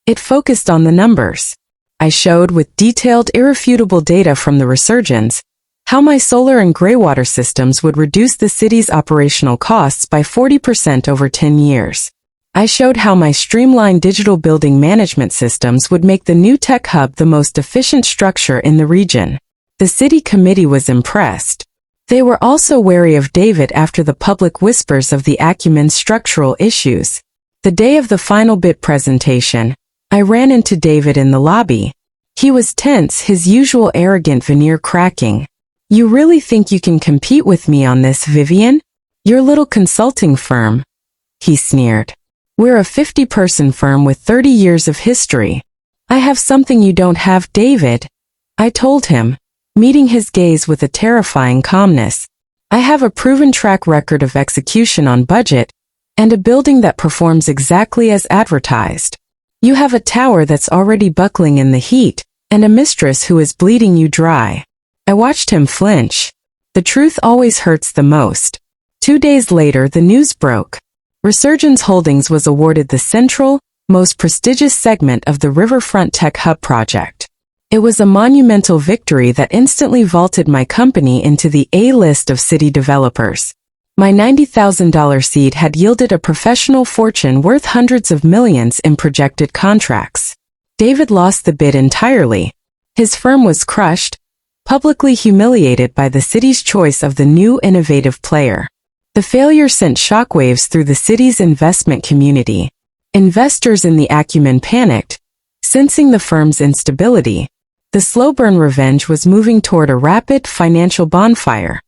A: It focused on the numbers. I showed with detailed, irrefutable data from the Resurgence how my solar and greywater systems would reduce the city's operational costs by 40% over 10 years. I showed how my streamlined digital building management systems would make the new tech hub the most efficient structure in the region. The city committee was impressed. They were also wary of David after the public whispers of the Acumen's structural issues. The day of the final bit presentation, I ran into David in the lobby. He was tense, his usual arrogant veneer cracking. "You really think you can compete with me on this, Vivian? Your little consulting firm?" he sneered. "We're a 50-person firm with 30 years of history. I have something you don't have, David," I told him, meeting his gaze with a terrifying calmness. "I have a proven track record of execution on budget, and a building that performs exactly as advertised. You have a tower that's already buckling in the heat, and a mistress who is bleeding you dry." I watched him flinch. The truth always hurts the most. 2 days later, the news broke. Resurgence Holdings was awarded the central, most prestigious segment of the Riverfront Tech Hub project. It was a monumental victory that instantly vaulted my company into the A-list of city developers. My $90,000 seed had yielded a professional fortune worth hundreds of millions in projected contracts. David lost the bid entirely. His firm was crushed, publicly humiliated by the city's choice of the new innovative player. The failure sent shockwaves through the city's investment community. Investors in the Acumen panicked, sensing the firm's instability. The slow burn revenge was moving toward a rapid financial bonfire.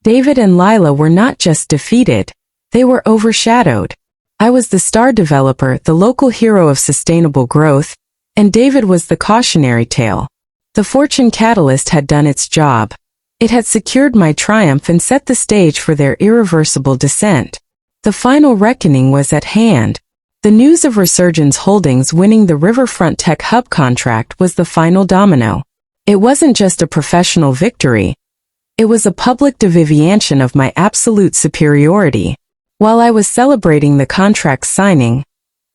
A: David and Lila were not just defeated, they were overshadowed. I was the star developer, the local hero of sustainable growth, and David was the cautionary tale. The fortune catalyst had done its job. It had secured my triumph and set the stage for their irreversible descent. The final reckoning was at hand. The news of Resurgence Holdings winning the Riverfront Tech Hub contract was the final domino. It wasn't just a professional victory. It was a public deviation of my absolute superiority. While I was celebrating the contract signing,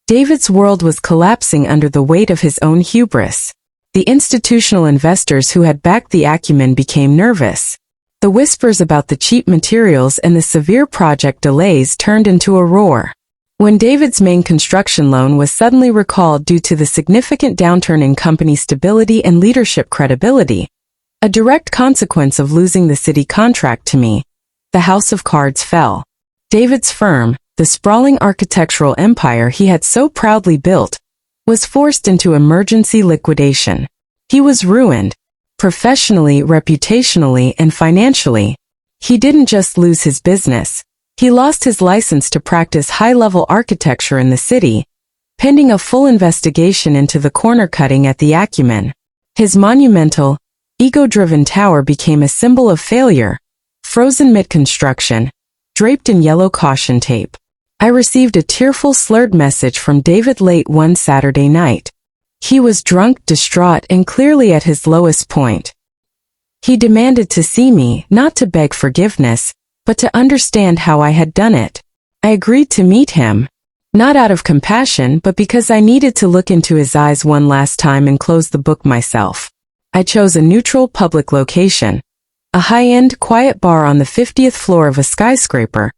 A: David's world was collapsing under the weight of his own hubris. The institutional investors who had backed the Acumen became nervous. The whispers about the cheap materials and the severe project delays turned into a roar. When David's main construction loan was suddenly recalled due to the significant downturn in company stability and leadership credibility, a direct consequence of losing the city contract to me, the house of cards fell. David's firm, the sprawling architectural empire he had so proudly built, was forced into emergency liquidation. He was ruined, professionally, reputationally, and financially. He didn't just lose his business. He lost his license to practice high-level architecture in the city, pending a full investigation into the corner cutting at the Acumen. His monumental, ego-driven tower became a symbol of failure, frozen mid-construction, draped in yellow caution tape. I received a tearful, slurred message from David late one Saturday night. He was drunk, distraught, and clearly at his lowest point. He demanded to see me, not to beg forgiveness, but to understand how I had done it. I agreed to meet him, not out of compassion, but because I needed to look into his eyes one last time and close the book myself. I chose a neutral public location, a high-end, quiet bar on the 50th floor of a skyscraper,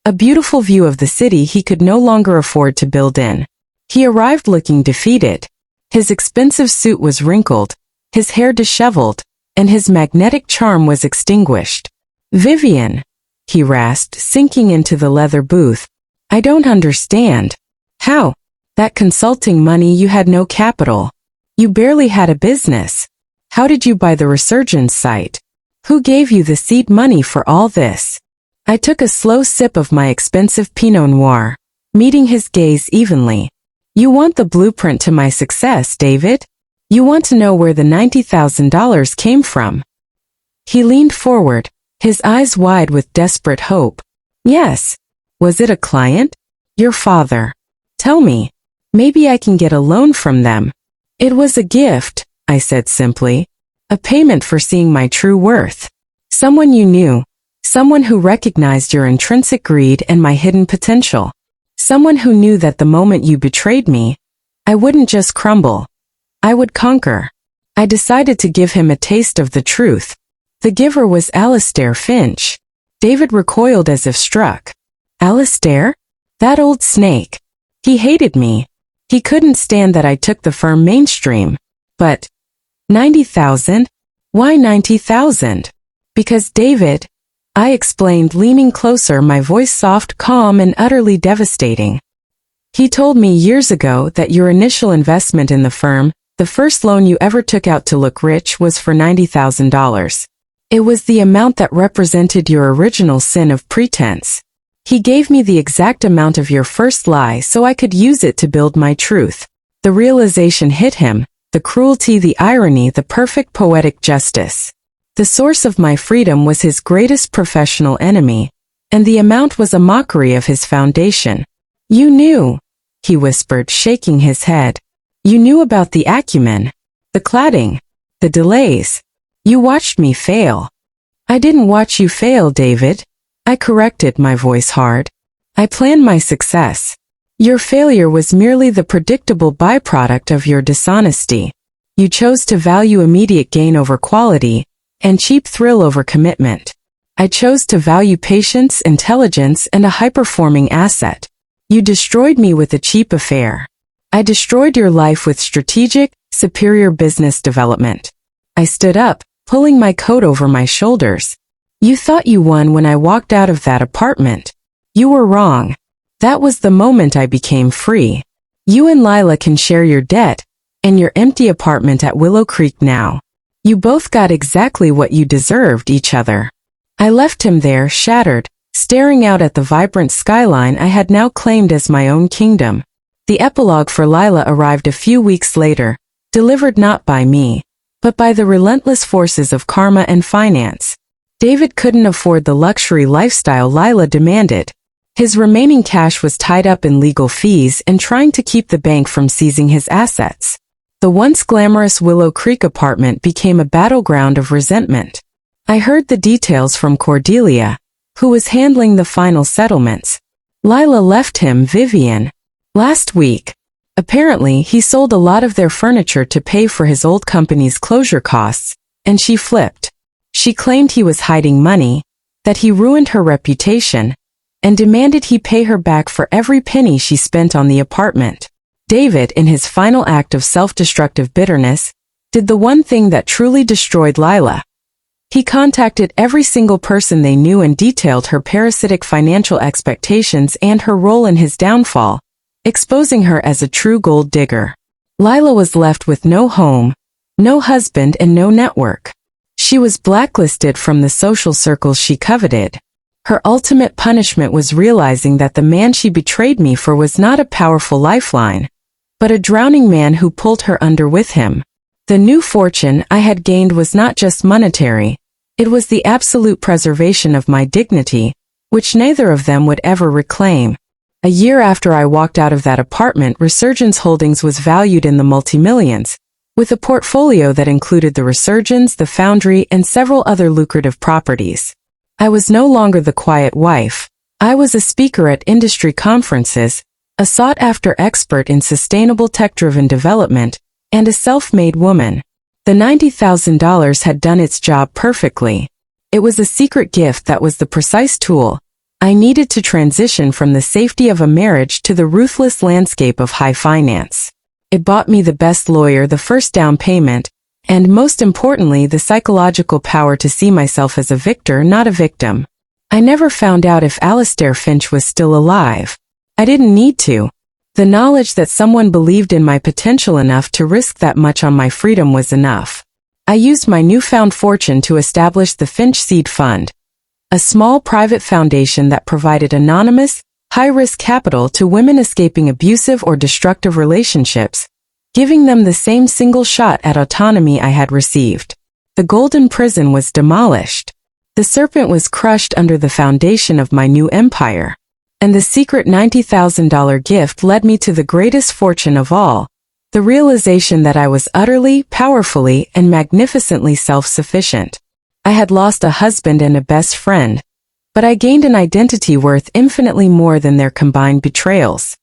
A: a beautiful view of the city he could no longer afford to build in. He arrived looking defeated. His expensive suit was wrinkled, his hair disheveled, and his magnetic charm was extinguished. "Vivian," he rasped, sinking into the leather booth. "I don't understand. How? That consulting money, you had no capital. You barely had a business. How did you buy the Resurgence site? Who gave you the seed money for all this?" I took a slow sip of my expensive Pinot Noir, meeting his gaze evenly. "You want the blueprint to my success, David? You want to know where the $90,000 came from?" He leaned forward, his eyes wide with desperate hope. "Yes. Was it a client? Your father? Tell me. Maybe I can get a loan from them." "It was a gift," I said simply. "A payment for seeing my true worth. Someone you knew. Someone who recognized your intrinsic greed and my hidden potential. Someone who knew that the moment you betrayed me, I wouldn't just crumble. I would conquer." I decided to give him a taste of the truth. The giver was Alastair Finch. David recoiled as if struck. Alastair? That old snake. He hated me. He couldn't stand that I took the firm mainstream. But 90,000? Why 90,000? Because David, I explained, leaning closer, my voice soft, calm, and utterly devastating. He told me years ago that your initial investment in the firm, the first loan you ever took out to look rich, was for $90,000. It was the amount that represented your original sin of pretense. He gave me the exact amount of your first lie so I could use it to build my truth. The realization hit him, the cruelty, the irony, the perfect poetic justice. The source of my freedom was his greatest professional enemy, and the amount was a mockery of his foundation. You knew, he whispered, shaking his head. You knew about the acumen, the cladding, the delays. You watched me fail. I didn't watch you fail, David. I corrected, my voice hard. I planned my success. Your failure was merely the predictable byproduct of your dishonesty. You chose to value immediate gain over quality, and cheap thrill over commitment. I chose to value patience, intelligence, and a high-performing asset. You destroyed me with a cheap affair. I destroyed your life with strategic, superior business development. I stood up, pulling my coat over my shoulders. You thought you won when I walked out of that apartment. You were wrong. That was the moment I became free. You and Lila can share your debt and your empty apartment at Willow Creek now. You both got exactly what you deserved, each other. I left him there, shattered, staring out at the vibrant skyline I had now claimed as my own kingdom. The epilogue for Lila arrived a few weeks later, delivered not by me, but by the relentless forces of karma and finance. David couldn't afford the luxury lifestyle Lila demanded. His remaining cash was tied up in legal fees and trying to keep the bank from seizing his assets. The once glamorous Willow Creek apartment became a battleground of resentment. I heard the details from Cordelia, who was handling the final settlements. Lila left him, Vivian, last week. Apparently, he sold a lot of their furniture to pay for his old company's closure costs, and she flipped. She claimed he was hiding money, that he ruined her reputation, and demanded he pay her back for every penny she spent on the apartment. David, in his final act of self-destructive bitterness, did the one thing that truly destroyed Lila. He contacted every single person they knew and detailed her parasitic financial expectations and her role in his downfall, exposing her as a true gold digger. Lila was left with no home, no husband, and no network. She was blacklisted from the social circles she coveted. Her ultimate punishment was realizing that the man she betrayed me for was not a powerful lifeline, but a drowning man who pulled her under with him. The new fortune I had gained was not just monetary, it was the absolute preservation of my dignity, which neither of them would ever reclaim. A year after I walked out of that apartment, Resurgence Holdings was valued in the multi-millions, with a portfolio that included the Resurgence, the Foundry, and several other lucrative properties. I was no longer the quiet wife. I was a speaker at industry conferences, a sought-after expert in sustainable tech-driven development, and a self-made woman. The $90,000 had done its job perfectly. It was a secret gift that was the precise tool I needed to transition from the safety of a marriage to the ruthless landscape of high finance. It bought me the best lawyer, the first down payment, and most importantly, the psychological power to see myself as a victor, not a victim. I never found out if Alastair Finch was still alive. I didn't need to. The knowledge that someone believed in my potential enough to risk that much on my freedom was enough. I used my newfound fortune to establish the Finch Seed Fund, a small private foundation that provided anonymous, high-risk capital to women escaping abusive or destructive relationships, giving them the same single shot at autonomy I had received. The golden prison was demolished. The serpent was crushed under the foundation of my new empire. And the secret $90,000 gift led me to the greatest fortune of all, the realization that I was utterly, powerfully, and magnificently self-sufficient. I had lost a husband and a best friend, but I gained an identity worth infinitely more than their combined betrayals.